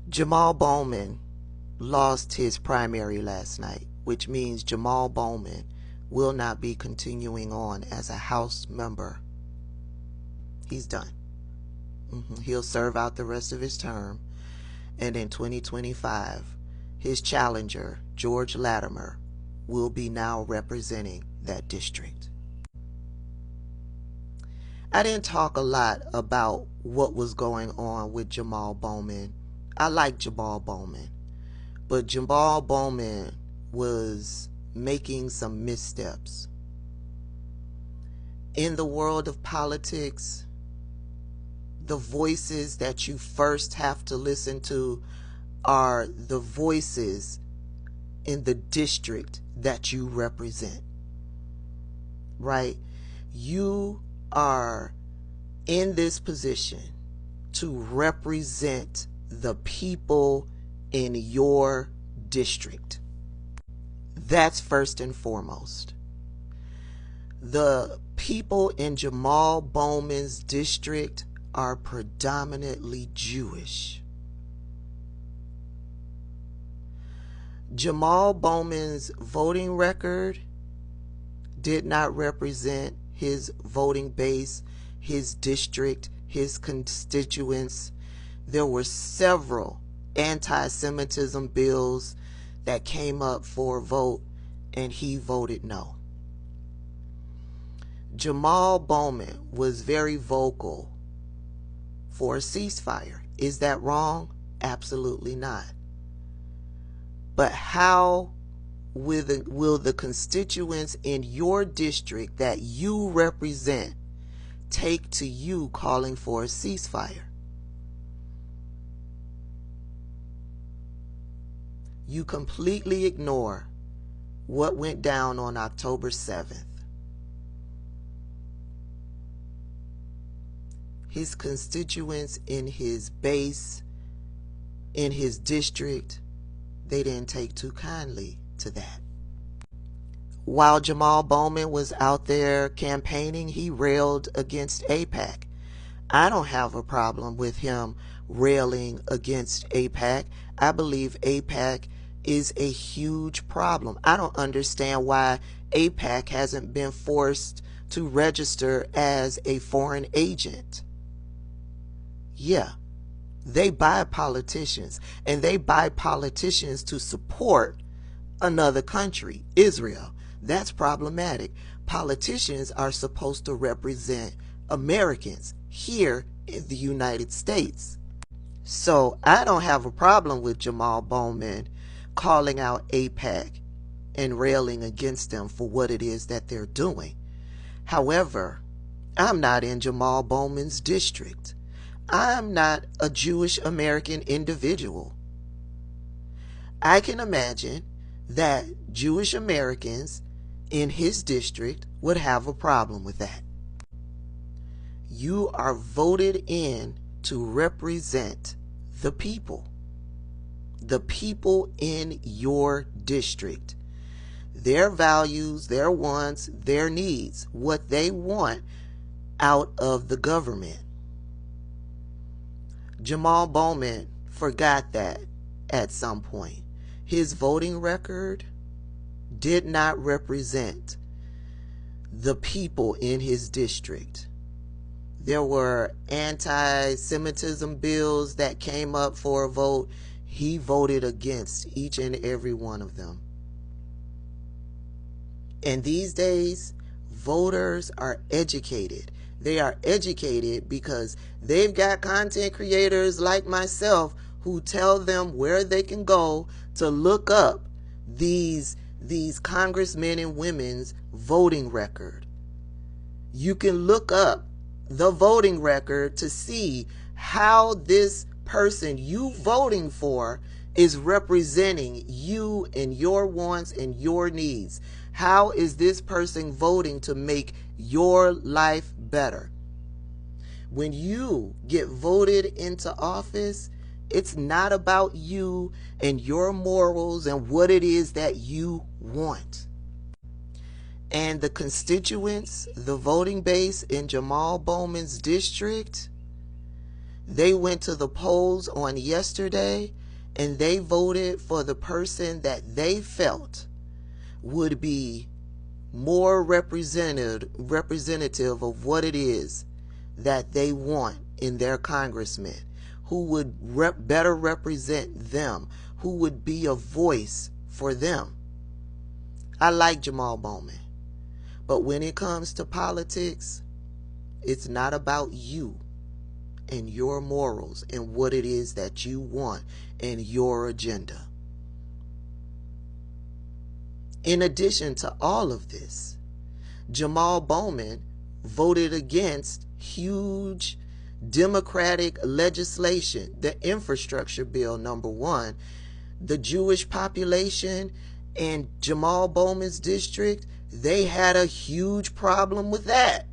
Jamal Bowman lost his primary last night, which means Jamal Bowman will not be continuing on as a House member. He's done. He'll serve out the rest of his term, and in 2025, his challenger, George Latimer, will be now representing that district. I didn't talk a lot about what was going on with Jamal Bowman. I like Jamal Bowman, but Jamal Bowman was making some missteps. In the world of politics, the voices that you first have to listen to are the voices in the district that you represent, right? You are in this position to represent the people in your district. That's first and foremost. The people in Jamal Bowman's district are predominantly Jewish. Jamal Bowman's voting record did not represent his voting base, his district, his constituents. There were several anti-Semitism bills that came up for a vote, and he voted no. Jamal Bowman was very vocal for a ceasefire. Is that wrong? Absolutely not. But how will the constituents in your district that you represent take to you calling for a ceasefire? You completely ignore what went down on October 7th. His constituents in his base, in his district, they didn't take too kindly to that. While Jamal Bowman was out there campaigning, he railed against AIPAC. I don't have a problem with him railing against AIPAC. I believe AIPAC is a huge problem. I don't understand why AIPAC hasn't been forced to register as a foreign agent. Yeah, they buy politicians, and they buy politicians to support another country, Israel. That's problematic. Politicians are supposed to represent Americans here in the United States. So I don't have a problem with Jamal Bowman calling out AIPAC and railing against them for what it is that they're doing. However, I'm not in Jamal Bowman's district. I'm not a Jewish American individual. I can imagine that Jewish Americans in his district would have a problem with that. You are voted in to represent the people in your district, their values, their wants, their needs, what they want out of the government. Jamal Bowman forgot that at some point. His voting record did not represent the people in his district. There were anti-Semitism bills that came up for a vote. He voted against each and every one of them. And these days, voters are educated. They are educated because they've got content creators like myself who tell them where they can go to look up these congressmen and women's voting record. You can look up the voting record to see how this person you voting for is representing you and your wants and your needs. How is this person voting to make your life better? When you get voted into office, it's not about you and your morals and what it is that you want. And the constituents, the voting base in Jamal Bowman's district, They went to the polls on yesterday and they voted for the person that they felt would be more representative of what it is that they want in their congressman, who would better represent them, who would be a voice for them. I like Jamal Bowman, but when it comes to politics, it's not about you and your morals and what it is that you want and your agenda. In addition to all of this, Jamal Bowman voted against huge Democratic legislation, the infrastructure bill, number one. The Jewish population in Jamal Bowman's district, they had a huge problem with that.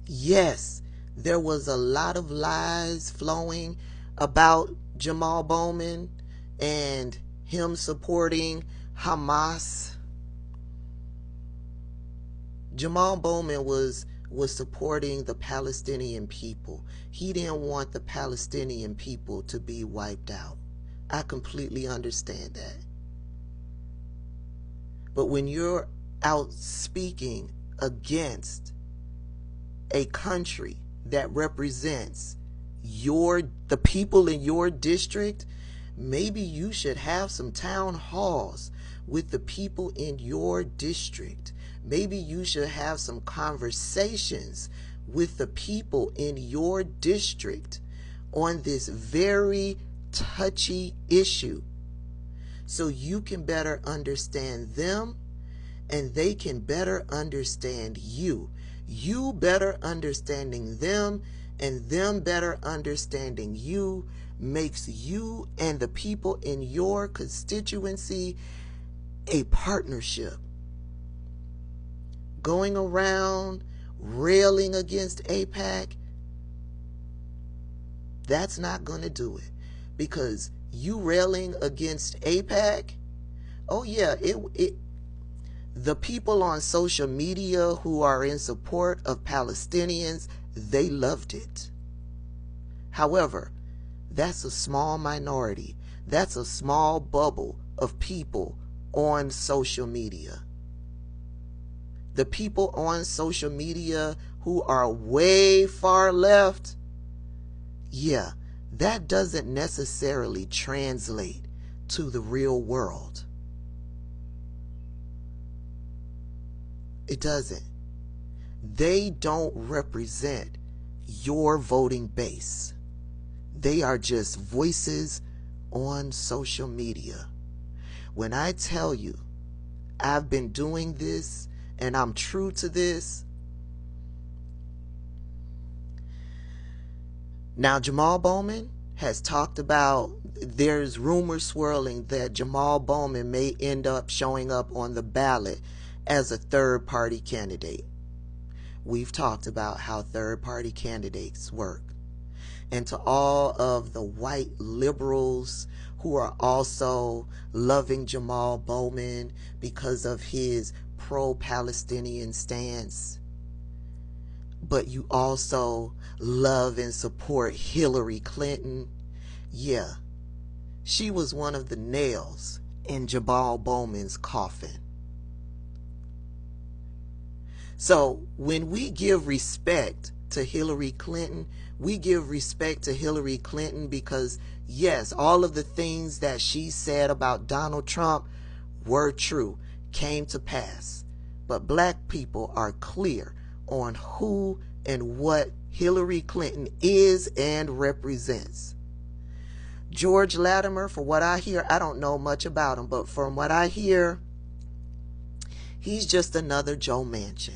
Yes, there was a lot of lies flowing about Jamal Bowman and him supporting Hamas. Jamal Bowman was supporting the Palestinian people. He didn't want the Palestinian people to be wiped out. I completely understand that. But when you're out speaking against a country that represents the people in your district, maybe you should have some town halls with the people in your district. Maybe you should have some conversations with the people in your district on this very touchy issue, so you can better understand them and they can better understand you. You better understanding them and them better understanding you makes you and the people in your constituency a partnership. Going around railing against AIPAC, that's not going to do it. Because you railing against AIPAC, oh yeah, the people on social media who are in support of Palestinians, they loved it. However, that's a small minority. That's a small bubble of people on social media. The people on social media who are way far left, yeah, that doesn't necessarily translate to the real world. It doesn't. They don't represent your voting base. They are just voices on social media. When I tell you I've been doing this and I'm true to this. Now, Jamal Bowman has talked about, there's rumors swirling that Jamal Bowman may end up showing up on the ballot as a third-party candidate. We've talked about how third-party candidates work. And to all of the white liberals who are also loving Jamal Bowman because of his pro-Palestinian stance, but you also love and support Hillary Clinton, yeah, she was one of the nails in Jamal Bowman's coffin. So when we give respect to Hillary Clinton, we give respect to Hillary Clinton because, yes, all of the things that she said about Donald Trump were true, came to pass. But black people are clear on who and what Hillary Clinton is and represents. George Latimer, for what I hear, I don't know much about him, but from what I hear, he's just another Joe Manchin.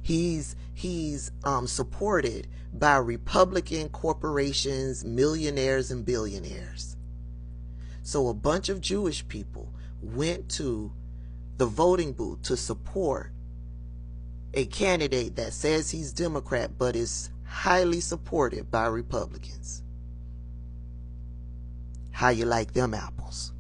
He's supported by Republican corporations, millionaires and billionaires. So a bunch of Jewish people went to the voting booth to support a candidate that says he's Democrat but is highly supported by Republicans. How you like them apples?